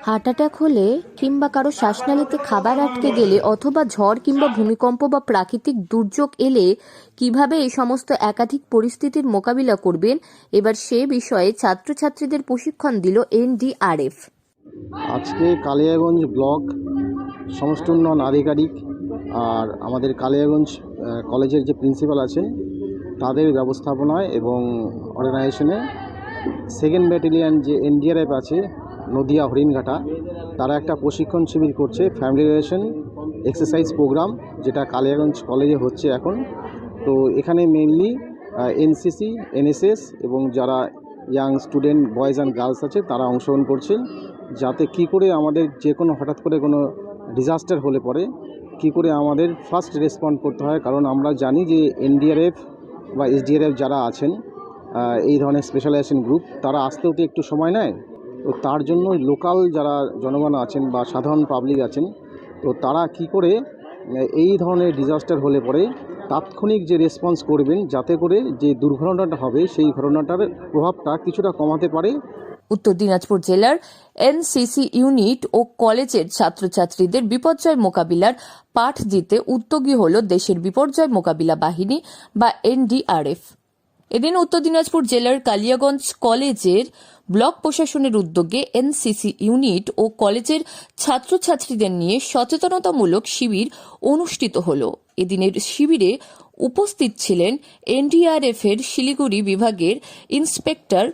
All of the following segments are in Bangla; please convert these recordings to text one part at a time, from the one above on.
হার্ট অ্যাটাক হলে কিংবা কারো শ্বাসনালীতে খাবার আটকে গেলে অথবা ঝড় কিংবা ভূমিকম্প বা প্রাকৃতিক দুর্যোগ এলে কিভাবে এই সমস্ত একাধিক পরিস্থিতির মোকাবিলা করবেন, এবার সে বিষয়ে ছাত্রছাত্রীদের প্রশিক্ষণ দিল এনডিআরএফ। আজকে কালিয়াগঞ্জ ব্লক সমষ্টি উন্নয়ন আধিকারিক আর আমাদের কালিয়াগঞ্জ কলেজের যে প্রিন্সিপাল আছেন তাদের ব্যবস্থাপনায় এবং অর্গানাইজেশনে সেকেন্ড ব্যাটালিয়ান যে এনডিআরএফ আছে নদিয়া হরিণঘাটা, তারা একটা প্রশিক্ষণ শিবির করছে, ফ্যামিলি রিলেশন এক্সারসাইজ প্রোগ্রাম, যেটা কালিয়াগঞ্জ কলেজে হচ্ছে এখন। তো এখানে মেইনলি এনসিসি, এনএসএস এবং যারা young student boys and girls আছে তারা অংশগ্রহণ করছে, যাতে কি করে আমাদের যে কোনো হঠাৎ করে কোনো ডিজাস্টার হলে পরে কি করে আমাদের ফার্স্ট রেসপন্ড করতে হয়। কারণ আমরা জানি যে এনডিআরএফ বা এসডিআরএফ যারা আছেন এই ধরনের স্পেশালাইজেশন গ্রুপ, তারা আসতেও তো একটু সময় নেয়। তো তার জন্য লোকাল যারা জনগণ আছেন বা সাধারণ পাবলিক আছেন, তো তারা কি করে এই ধরনের ডিজাস্টার হলে পরে তাৎক্ষণিক যে রেসপন্স করবেন, যাতে করে যে দুর্ঘটনাটা হবে সেই ঘটনাটার প্রভাবটা কিছুটা কমাতে পারে। উত্তর দিনাজপুর জেলার এনসিসি ইউনিট ও কলেজের ছাত্রছাত্রীদের বিপর্যয় মোকাবিলার পাঠ দিতে উদ্যোগী হল দেশের বিপর্যয় মোকাবিলা বাহিনী বা এনডিআরএফ। এদিন উত্তর দিনাজপুর জেলার কালিয়াগঞ্জ কলেজের ব্লক প্রশাসনের উদ্যোগে এনসিসি ইউনিট ও কলেজের ছাত্রছাত্রীদের নিয়ে সচেতনতামূলক শিবির অনুষ্ঠিত হল। এদিনের শিবিরে উপস্থিত ছিলেন এনডিআরএফ এর শিলিগুড়ি বিভাগের ইন্সপেক্টর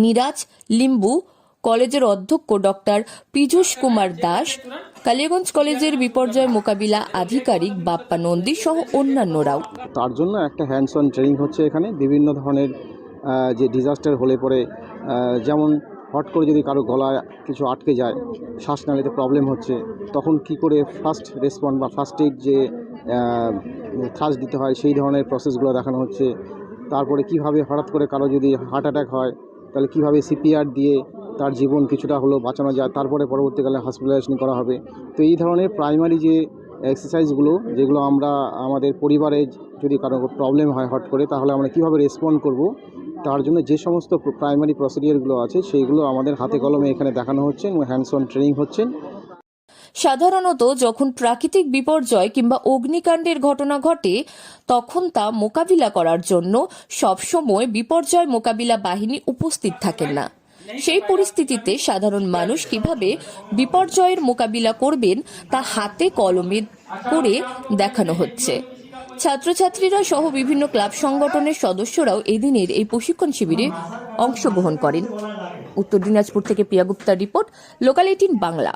নিরাজ লিম্বু, কলেজের অধ্যক্ষ ডক্টর পীযূষ কুমার দাস, কালিয়াগঞ্জ কলেজের বিপর্যয় মোকাবিলা আধিকারিক বাপ্পা নন্দী সহ অন্যান্যরাও। তার জন্য একটা হ্যান্ডস অন ট্রেনিং হচ্ছে এখানে। বিভিন্ন ধরনের যে ডিজাস্টার হলে পরে, যেমন হট করে যদি কারো গলায় কিছু আটকে যায়, শ্বাসনালীতে প্রবলেম হচ্ছে, তখন কি করে ফার্স্ট রেসপন্ড বা ফার্স্ট এইড যে থ্রাস্ট দিতে হয় সেই ধরনের প্রসেসগুলো দেখানো হচ্ছে। তারপরে কিভাবে হঠাৎ করে কারো যদি হার্ট অ্যাটাক হয় তাহলে কিভাবে সিপিআর দিয়ে তার জীবন কিছুটা হলেও বাঁচানো যায়, তারপরে পরবর্তীকালে হসপিটালাইজেশন করা হবে। তো এই ধরনের প্রাইমারি যে এক্সারসাইজগুলো, যেগুলো আমরা আমাদের পরিবারে যদি কারো প্রবলেম হয় হট করে, তাহলে আমরা কিভাবে রেসপন্ড করব, তার জন্য যে সমস্ত প্রাইমারি প্রসিডিওরগুলো আছে সেইগুলো আমাদের হাতে কলমে এখানে দেখানো হচ্ছে এবং হ্যান্ডস অন ট্রেনিং হচ্ছে। সাধারণত যখন প্রাকৃতিক বিপর্যয় কিংবা অগ্নিকাণ্ডের ঘটনা ঘটে, তখন তা মোকাবিলা করার জন্য সবসময় বিপর্যয় মোকাবিলা বাহিনী উপস্থিত থাকেন না। সেই পরিস্থিতিতে সাধারণ মানুষ কিভাবে বিপর্যয়ের মোকাবিলা করবেন তা হাতে কলমে করে দেখানো হচ্ছে। ছাত্রছাত্রীরা সহ বিভিন্ন ক্লাব সংগঠনের সদস্যরাও এদিনের এই প্রশিক্ষণ শিবিরে অংশগ্রহণ করেন। উত্তর দিনাজপুর থেকে প্রিয়া গুপ্তার রিপোর্ট, লোকাল 18 বাংলা।